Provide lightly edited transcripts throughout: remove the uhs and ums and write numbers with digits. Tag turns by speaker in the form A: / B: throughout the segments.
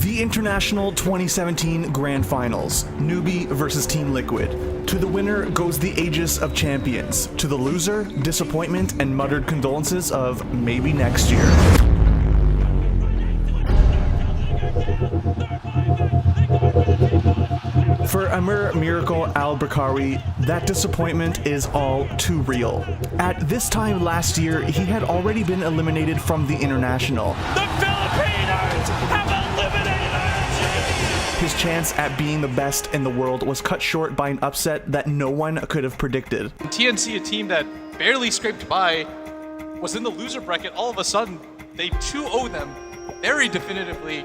A: The International 2017 Grand Finals, Newbie versus Team Liquid. To the winner goes the Aegis of Champions. To the loser, disappointment and muttered condolences of maybe next year. For Amir Miracle Al-Bakari, that disappointment is all too real. At this time last year, he had already been eliminated from the International.
B: The Filipinos have eliminated RG!
A: His chance at being the best in the world was cut short by an upset that no one could have predicted.
C: TNC, a team that barely scraped by, was in the loser bracket. All of a sudden, they 2-0 them very definitively.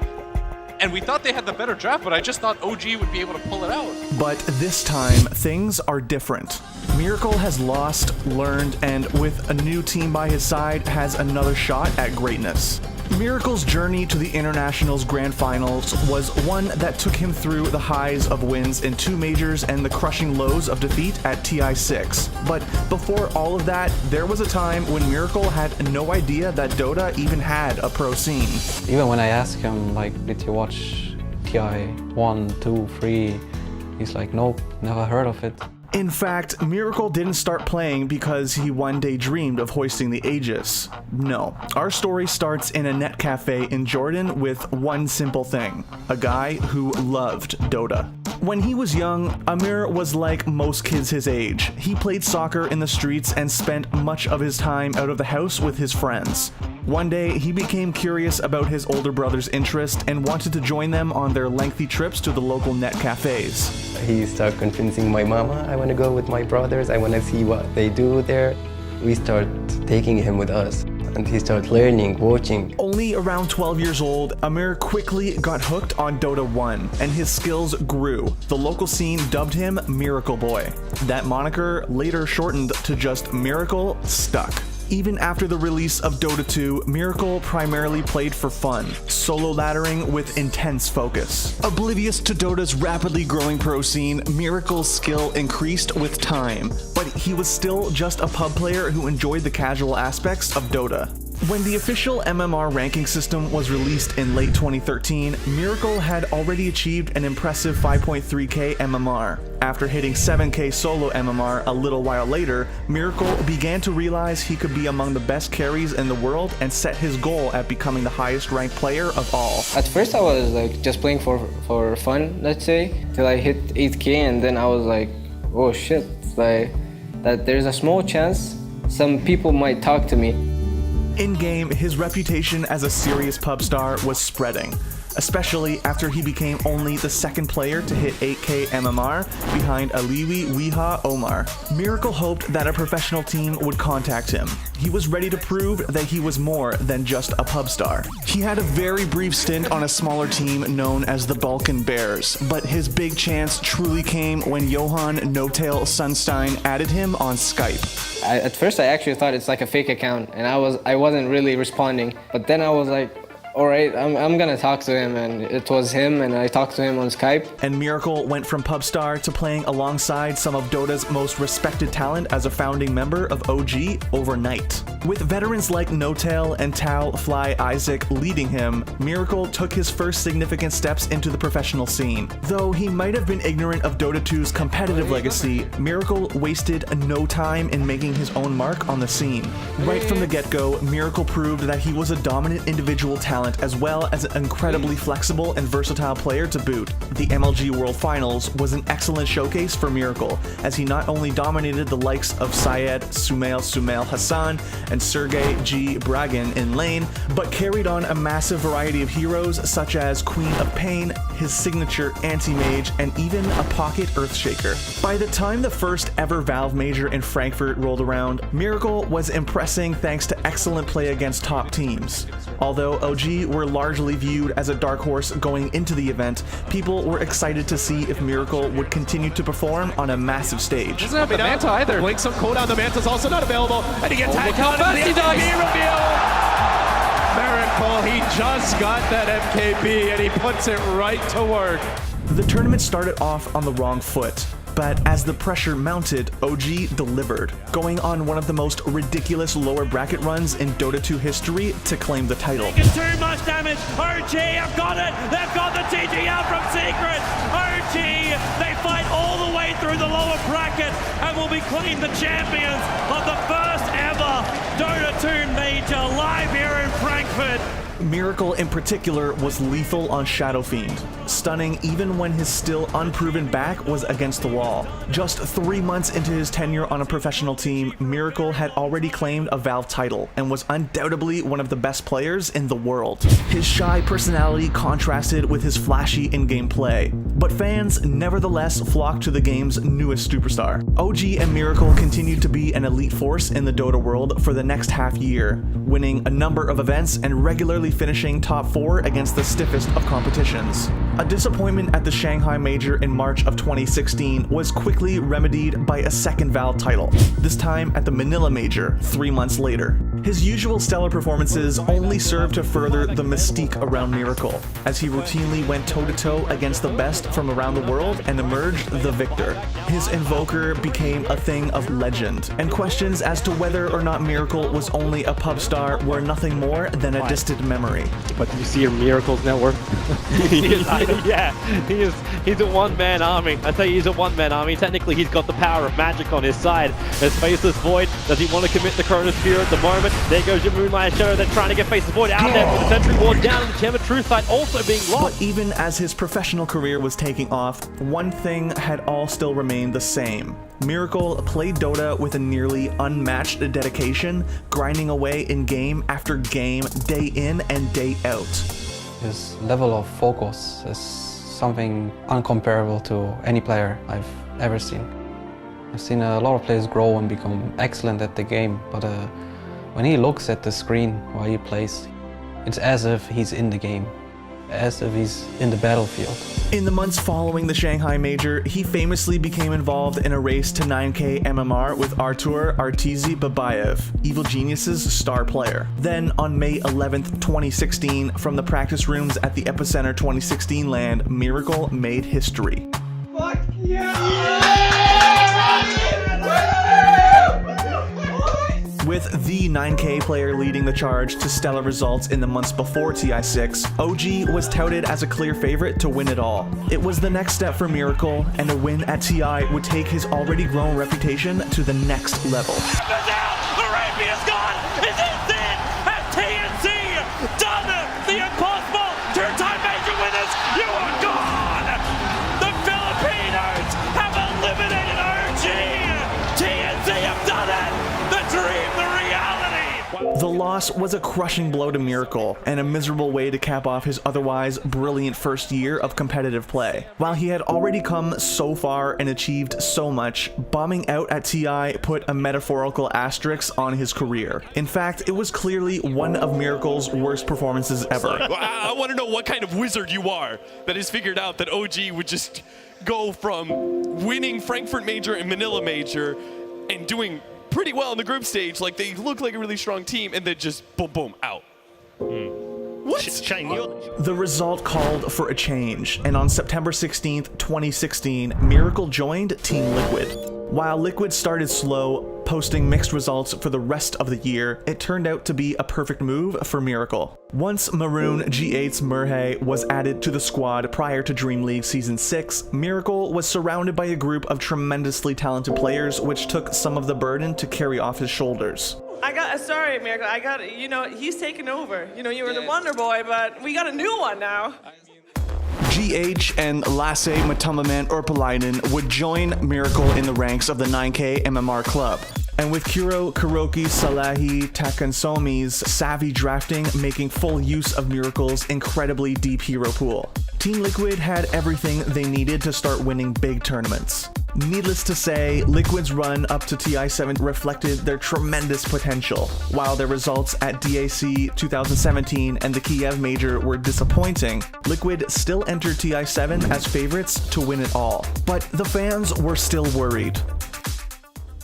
C: And we thought they had the better draft, but I just thought OG would be able to pull it out.
A: But this time, things are different. Miracle has lost, learned, and with a new team by his side, has another shot at greatness. Miracle's journey to the International's Grand Finals was one that took him through the highs of wins in 2 majors and the crushing lows of defeat at TI6. But before all of that, there was a time when Miracle had no idea that Dota even had a pro scene.
D: Even when I asked him, like, did you watch TI 1, 2, 3? He's like, nope, never heard of it.
A: In fact, Miracle didn't start playing because he one day dreamed of hoisting the Aegis. No, our story starts in a net cafe in Jordan with one simple thing: a guy who loved Dota. When he was young, Amir was like most kids his age. He played soccer in the streets and spent much of his time out of the house with his friends. One day, he became curious about his older brother's interest and wanted to join them on their lengthy trips to the local net cafes.
E: He started convincing my mama, I want to go with my brothers, I want to see what they do there. We start taking him with us, and he started learning, watching.
A: Only around 12 years old, Amir quickly got hooked on Dota 1, and his skills grew. The local scene dubbed him Miracle Boy. That moniker, later shortened to just Miracle, stuck. Even after the release of Dota 2, Miracle primarily played for fun, solo laddering with intense focus. Oblivious to Dota's rapidly growing pro scene, Miracle's skill increased with time, but he was still just a pub player who enjoyed the casual aspects of Dota. When the official MMR ranking system was released in late 2013, Miracle had already achieved an impressive 5.3k MMR. After hitting 7k solo MMR a little while later, Miracle began to realize he could be among the best carries in the world and set his goal at becoming the highest ranked player of all.
F: At first I was like just playing for fun, let's say, till I hit 8k, and then I was like, oh shit, like that there's a small chance some people might talk to me.
A: In-game, his reputation as a serious pub star was spreading, especially after he became only the second player to hit 8k MMR behind Aliwi Wiha Omar. Miracle hoped that a professional team would contact him. He was ready to prove that he was more than just a pub star. He had a very brief stint on a smaller team known as the Balkan Bears, but his big chance truly came when Johan No-Tail Sunstein added him on Skype.
F: At first I actually thought it's like a fake account, and I wasn't really responding, but then I was like, alright, I'm gonna talk to him, and it was him, and I talked to him on Skype.
A: And Miracle went from pub star to playing alongside some of Dota's most respected talent as a founding member of OG overnight. With veterans like No-Tail and Tao Fly Isaac leading him, Miracle took his first significant steps into the professional scene. Though he might have been ignorant of Dota 2's competitive legacy, Miracle wasted no time in making his own mark on the scene. Right from the get-go, Miracle proved that he was a dominant individual talent as well as an incredibly flexible and versatile player to boot. The MLG World Finals was an excellent showcase for Miracle, as he not only dominated the likes of Syed Sumail Hassan and Sergey G. Bragin in lane, but carried on a massive variety of heroes such as Queen of Pain, his signature anti-mage, and even a pocket Earthshaker. By the time the first ever Valve Major in Frankfurt rolled around, Miracle was impressing thanks to excellent play against top teams. Although OG were largely viewed as a dark horse going into the event, people were excited to see if Miracle would continue to perform on a massive stage.
B: Doesn't have the Manta either. Blink some cooldown, the Manta's also not available, and he gets hacked out of the MKB reveal. Miracle, he just got that MKB, and he puts it right to work.
A: The tournament started off on the wrong foot. But as the pressure mounted, OG delivered, going on one of the most ridiculous lower bracket runs in Dota 2 history to claim the title.
G: Too much damage. OG have got it. They've got the TG out from Secret. OG, they fight all the way through the lower bracket and will be claimed the champions of the first ever Dota 2 major live here in Frankfurt.
A: Miracle in particular was lethal on Shadow Fiend, stunning even when his still unproven back was against the wall. Just 3 months into his tenure on a professional team, Miracle had already claimed a Valve title and was undoubtedly one of the best players in the world. His shy personality contrasted with his flashy in-game play, but fans nevertheless flocked to the game's newest superstar. OG and Miracle continued to be an elite force in the Dota world for the next half year, winning a number of events and regularly finishing top 4 against the stiffest of competitions. A disappointment at the Shanghai Major in March of 2016 was quickly remedied by a second Valve title, this time at the Manila Major 3 months later. His usual stellar performances only served to further the mystique around Miracle, as he routinely went toe-to-toe against the best from around the world and emerged the victor. His Invoker became a thing of legend, and questions as to whether or not Miracle was only a pub star were nothing more than a distant memory.
H: But do you see your Miracle's network? Yeah, he's a one-man army. I tell you, he's a one-man army. Technically, he's got the power of magic on his side. There's Faceless Void. Does he want to commit the Chronosphere at the moment? There goes your Moonlight Shadow. They're trying to get Faceless Void out there, but the Sentry Ward down, and the Gem of Truth side also being lost.
A: But even as his professional career was taking off, one thing had all still remained the same. Miracle played Dota with a nearly unmatched dedication, grinding away in game after game, day in and day out.
D: His level of focus is something uncomparable to any player I've ever seen. I've seen a lot of players grow and become excellent at the game, but when he looks at the screen while he plays, it's as if he's in the game, as if he's in the battlefield.
A: In the months following the Shanghai Major, he famously became involved in a race to 9K MMR with Artur Artizi Babayev, Evil Genius's star player. Then on May 11th, 2016, from the practice rooms at the Epicenter 2016 LAN, Miracle made history.
G: Fuck yeah!
A: With the 9K player leading the charge to stellar results in the months before TI6, OG was touted as a clear favorite to win it all. It was the next step for Miracle, and a win at TI would take his already grown reputation to the next level.
G: Arabia's gone! Is this it? Has TNC done the impossible? Two-time major winners, you are gone! The Filipinos have eliminated OG! TNC have done it! The dream, the reality!
A: The loss was a crushing blow to Miracle, and a miserable way to cap off his otherwise brilliant first year of competitive play. While he had already come so far and achieved so much, bombing out at TI put a metaphorical asterisk on his career. In fact, it was clearly one of Miracle's worst performances ever.
I: I want to know what kind of wizard you are that has figured out that OG would just go from winning Frankfurt Major and Manila Major and doing pretty well in the group stage, like they look like a really strong team, and then just boom, boom, out. What?
A: The result called for a change, and on September 16th, 2016, Miracle joined Team Liquid. While Liquid started slow, posting mixed results for the rest of the year, it turned out to be a perfect move for Miracle. Once Maroon G8's Murhay was added to the squad prior to Dream League Season 6, Miracle was surrounded by a group of tremendously talented players, which took some of the burden to carry off his shoulders.
J: Sorry, Miracle, he's taken over. You were the Wonder Boy, but we got a new one now.
A: GH and Lasse Matamaman Urpalainen would join Miracle in the ranks of the 9K MMR club. And with Kuro Kuroki Salahi Takansomi's savvy drafting making full use of Miracle's incredibly deep hero pool, Team Liquid had everything they needed to start winning big tournaments. Needless to say, Liquid's run up to TI7 reflected their tremendous potential. While their results at DAC 2017 and the Kiev Major were disappointing, Liquid still entered TI7 as favorites to win it all. But the fans were still worried.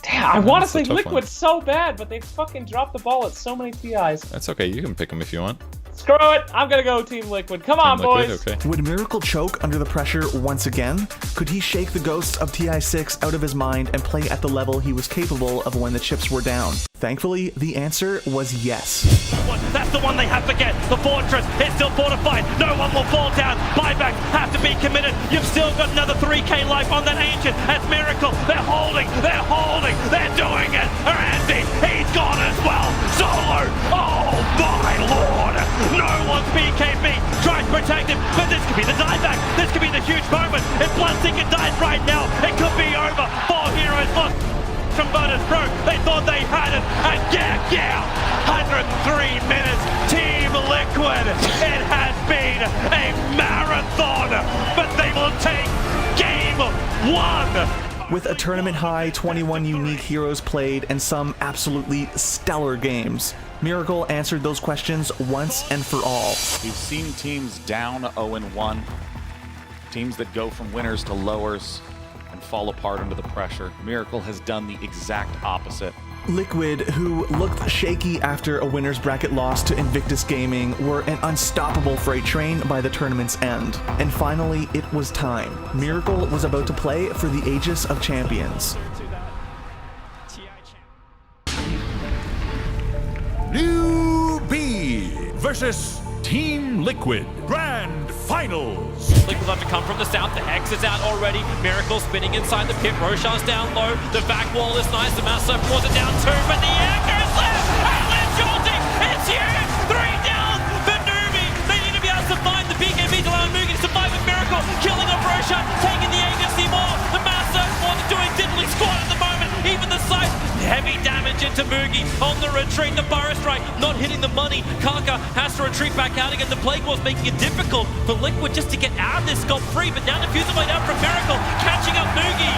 K: Damn, I want to say Liquid so bad, but they fucking dropped the ball at so many TIs.
L: That's okay, you can pick them if you want.
K: Screw it. I'm gonna go Team Liquid. Come on, boys.
B: Okay.
A: Would Miracle choke under the pressure once again? Could he shake the ghosts of TI6 out of his mind and play at the level he was capable of when the chips were down? Thankfully, the answer was yes.
G: That's the one they have to get. The fortress is still fortified. No one will fall down. Buybacks have to be committed. You've still got another 3k life on that Ancient. That's Miracle. They're holding. They're doing it. Randy, he's gone as well. Solo. Oh my lord. No one's BKB. Tries to protect him, but this could be the dieback. This could be the huge moment. If Bloodseeker dies right now, it could be over. 4 heroes lost. From Virtus Pro, they thought they had it, and yeah, 103 minutes, Team Liquid. It has been a marathon, but they will take game 1.
A: With a tournament high 21 unique heroes played and some absolutely stellar games, Miracle answered those questions once and for all.
L: We've seen teams down 0-1, teams that go from winners to lowers and fall apart under the pressure. Miracle has done the exact opposite.
A: Liquid, who looked shaky after a winner's bracket loss to Invictus Gaming, were an unstoppable freight train by the tournament's end. And finally, it was time. Miracle was about to play for the Aegis of Champions.
M: New B versus Team Liquid Grand Finals.
G: Liquid have to come from the south. The Hex is out already. Miracle spinning inside the pit. Roshan's down low. The back wall is nice. The Master pours it down too, but the anchor is left. And Lynch ulting. It's huge. 3 down for Newbie. They need to be able to survive the BKB to allow Mugi to survive with Miracle. Killing off Roshan, taking the agency more. The Master wants doing diddly squat at the moment. Even the sight. Heavy damage into Mugi on the retreat. The Burrow Strike not hitting the money. Kaka has to retreat back out again. The Plague Wall's making it difficult for Liquid just to get out of this sculpt free. But now the Fusible out from Miracle, catching up Mugi.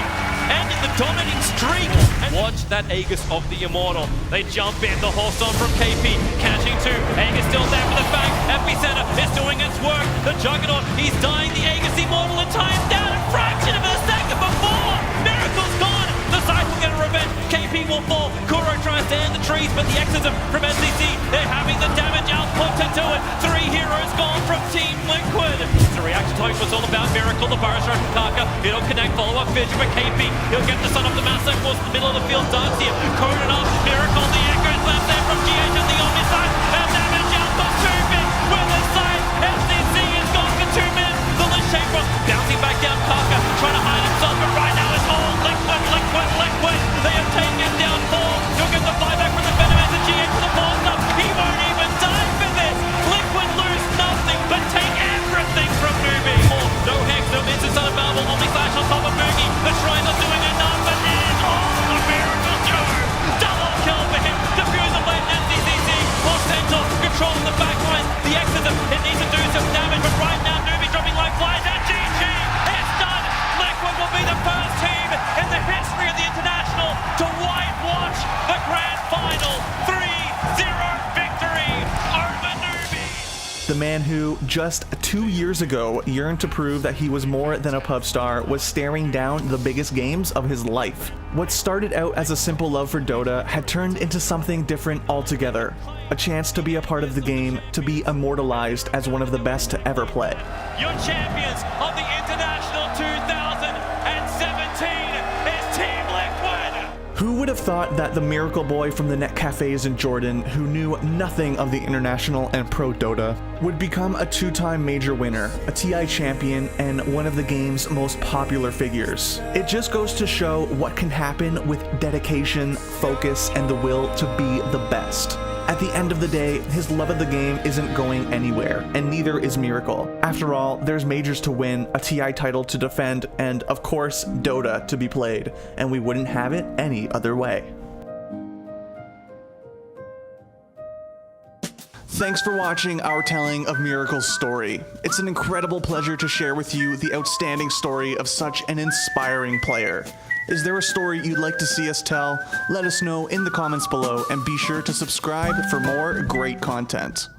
G: And in the dominating streak. And watch that Aegis of the Immortal. They jump in. The horse on from KP. Catching 2. Aegis still there for the fang. Epicenter is doing its work. The Juggernaut, he's dying. The Aegis Immortal in time down a fraction of a second before. Miracle's gone. The side will get a revenge. KP will fall. Kuro tries to end the trees, but the exorcism from SCC, they're having the damage output to do it. 3 heroes gone from Team Liquid. The reaction token was all about Miracle. The Burrow Strike from Kaka. It'll connect. Follow up Fidget for KP. He'll get the son of the Master Force in the middle of the field. Darts here. Coded up. Miracle. The Echo is left there from GH on the Omni side. And damage output too big. With the side. SCC is gone for 2 minutes. The Lich Chamber bouncing back down. Kaka trying to hide himself, but right now it's all Liquid. They have taken down 4. He'll get the buyback from the Venom as the GH for the pause up. He won't even die for this. Liquid lose nothing, but take everything from Mugi. No Hex, no Minson's unavailable. Omni Slash on top of Mugi. The Shrine not doing enough, but there's all the Miracle Joe. Double kill for him. Diffuse of lane NCCC. Or Centaur controlling the back line. The Exorcism, it needs to do some damage, but right now Mugi dropping like flies. And GG, it's done. Liquid will be the first team in the history of the International to whitewash the Grand Final. 3-0 victory over Newbie.
A: The man who, just 2 years ago, yearned to prove that he was more than a pub star was staring down the biggest games of his life. What started out as a simple love for Dota had turned into something different altogether. A chance to be a part of the game, to be immortalized as one of the best to ever play.
G: Your champions of the International 2017 is Team Liquid.
A: Who would have thought that the miracle boy from the net cafes in Jordan, who knew nothing of the International and Pro Dota, would become a 2-time major winner, a TI champion, and one of the game's most popular figures? It just goes to show what can happen with dedication, focus, and the will to be the best. At the end of the day, his love of the game isn't going anywhere, and neither is Miracle. After all, there's majors to win, a TI title to defend, and of course, Dota to be played, and we wouldn't have it any other way. Thanks for watching our telling of Miracle's story. It's an incredible pleasure to share with you the outstanding story of such an inspiring player. Is there a story you'd like to see us tell? Let us know in the comments below, and be sure to subscribe for more great content.